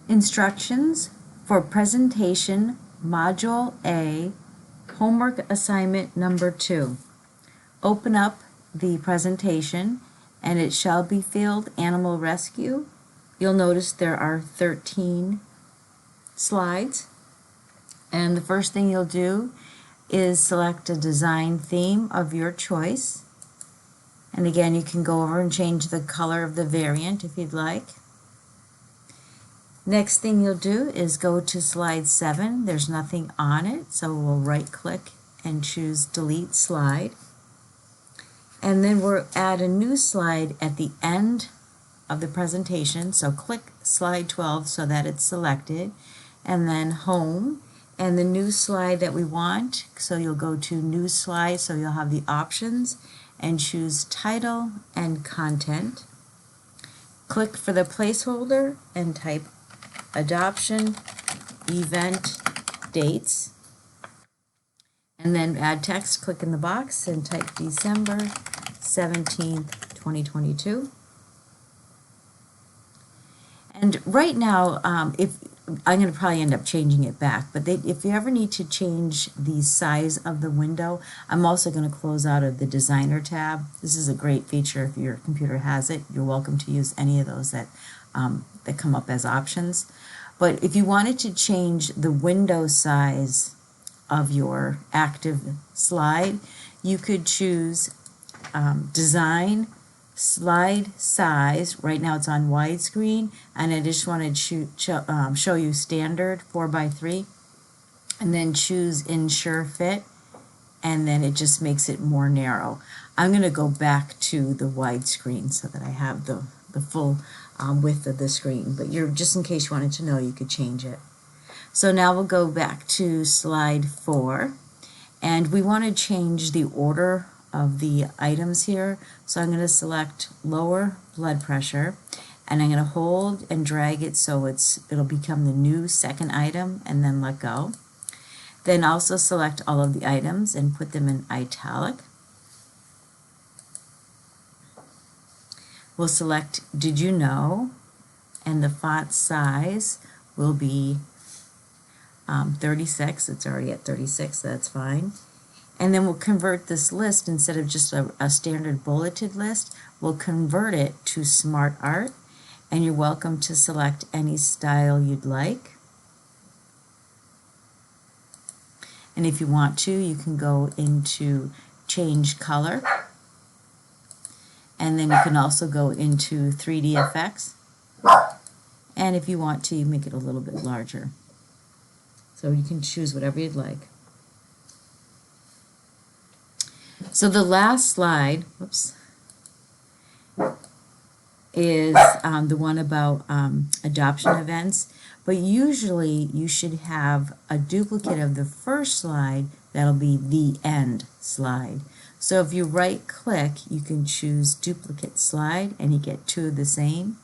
Instructions for presentation Module A, homework assignment number 2. Open up the presentation and it shall be field Animal Rescue. You'll notice there are 13 slides, and the first thing you'll do is select a design theme of your choice. And again, you can go over and change the color of the variant if you'd like. Next thing you'll do is go to slide 7. There's nothing on it, so we'll right click and choose delete slide. And then we'll add a new slide at the end of the presentation. So click slide 12 so that it's selected, and then home, and the new slide that we want. So you'll go to new slide, so you'll have the options, and choose title and content. Click for the placeholder and type adoption event dates, and then add text. Click in the box and type December 17th, 2022. And right now, if I'm going to probably end up changing it back, but if you ever need to change the size of the window, I'm also going to close out of the designer tab. This is a great feature if your computer has it. You're welcome to use any of those that come up as options. But if you wanted to change the window size of your active slide, you could choose design slide size. Right now it's on widescreen, and I just want to show you standard 4:3, and then choose ensure fit, and then it just makes it more narrow. I'm going to go back to the widescreen so that I have the full width of the screen, but just in case you wanted to know, you could change it. So now we'll go back to slide 4, and we want to change the order of the items here. So I'm going to select lower blood pressure, and I'm going to hold and drag it so it'll become the new second item, and then let go. Then also select all of the items and put them in italic. We'll select did you know, and the font size will be 36. It's already at 36, so that's fine. And then we'll convert this list, instead of just a standard bulleted list, we'll convert it to Smart Art, and you're welcome to select any style you'd like. And if you want to, you can go into change color, and then you can also go into 3D effects, and if you want to, you make it a little bit larger. So you can choose whatever you'd like. So the last slide, is the one about adoption events, but usually you should have a duplicate of the first slide that'll be the end slide. So if you right click, you can choose duplicate slide, and you get two of the same.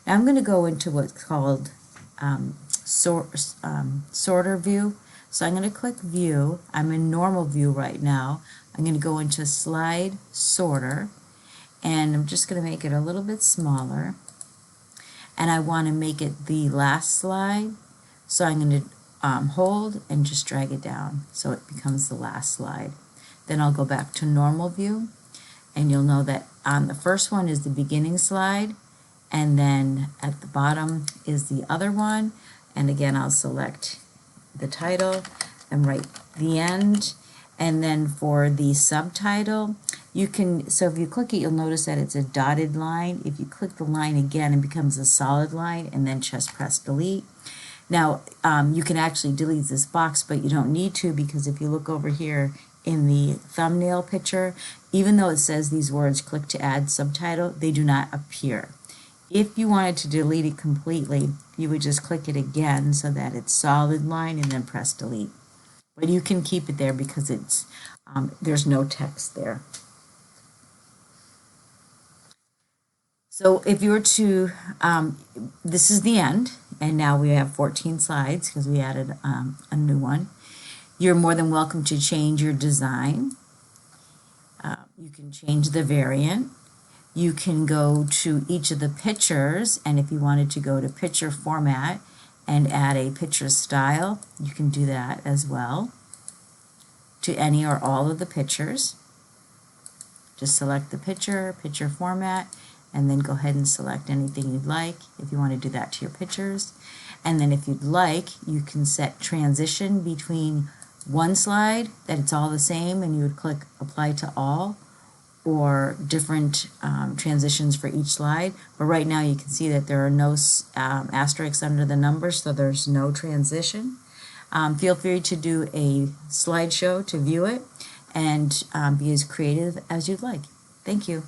Now I'm going to go into what's called sorter view. So I'm going to click view. I'm in normal view right now. I'm going to go into slide sorter, and I'm just going to make it a little bit smaller, and I want to make it the last slide. So I'm going to hold and just drag it down so it becomes the last slide. Then I'll go back to normal view, and you'll know that on the first one is the beginning slide, and then at the bottom is the other one. And again, I'll select the title and write the end. And then for the subtitle, you can, so if you click it, you'll notice that it's a dotted line. If you click the line again, it becomes a solid line, and then just press delete. Now, you can actually delete this box, but you don't need to, because if you look over here in the thumbnail picture, even though it says these words, click to add subtitle, they do not appear. If you wanted to delete it completely, you would just click it again so that it's solid line, and then press delete. But you can keep it there because it's there's no text there. So if you were to, this is the end, and now we have 14 slides because we added a new one. You're more than welcome to change your design. You can change the variant. You can go to each of the pictures, and if you wanted to go to picture format, and add a picture style, you can do that as well to any or all of the pictures. Just select the picture format, and then go ahead and select anything you'd like if you want to do that to your pictures. And then if you'd like, you can set transition between one slide, that it's all the same, and you would click apply to all, or different transitions for each slide. But right now you can see that there are no asterisks under the numbers, so there's no transition. Feel free to do a slideshow to view it, and be as creative as you'd like. Thank you.